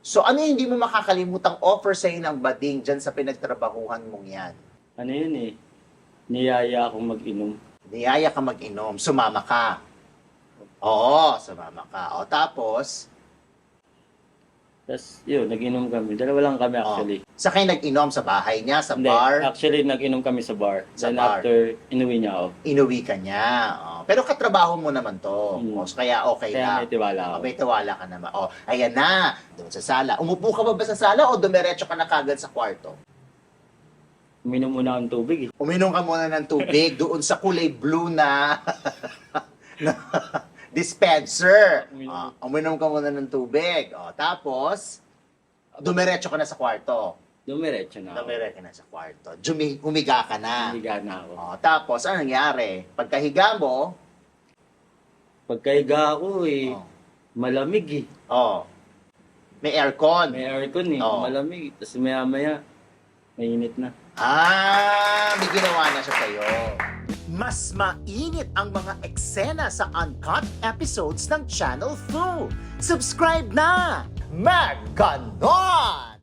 So ano yung hindi mo makakalimutang offer sa'yo ng bading dyan sa pinagtrabahuhan mong yan? Ano yun eh, niyaya akong mag-inom. Niyaya ka mag-inom, sumama ka. Oo, sumama ka. O tapos, Tapos yun, nag-inom kami. Dalawa lang kami actually. sa kayo nag-inom sa bahay niya, sa Hindi, bar, actually nag-inom kami sa bar. Sa Then bar. after, inuwi niya ako. inuwi ka niya. Pero katrabaho mo naman to. O, kaya okay Kaya may lang. tiwala ako. May tiwala ka naman. O, ayan na. Doon sa sala. Umupo ka ba sa sala o dumiretso ka na kagad sa kwarto? Uminom muna akong tubig eh. Uminom ka muna ng tubig doon sa kulay blue na, na dispenser. Uminom ka muna ng tubig. O, tapos, dumiretso ka na sa kwarto. Dumiretso na ako. Dumiretso ka na sa kwarto. Humiga ka na. Humiga na ako. O, tapos, ano nangyari? Pagkahiga mo, Pagkahiga ako eh, oh, malamig eh. oh, may aircon. May aircon eh, Oo. malamig. Tapos maya-maya, mainit na. May ginawa na siya sa'yo. Mas mainit ang mga eksena sa uncut episodes ng Channel Fu. Subscribe na! Maganon!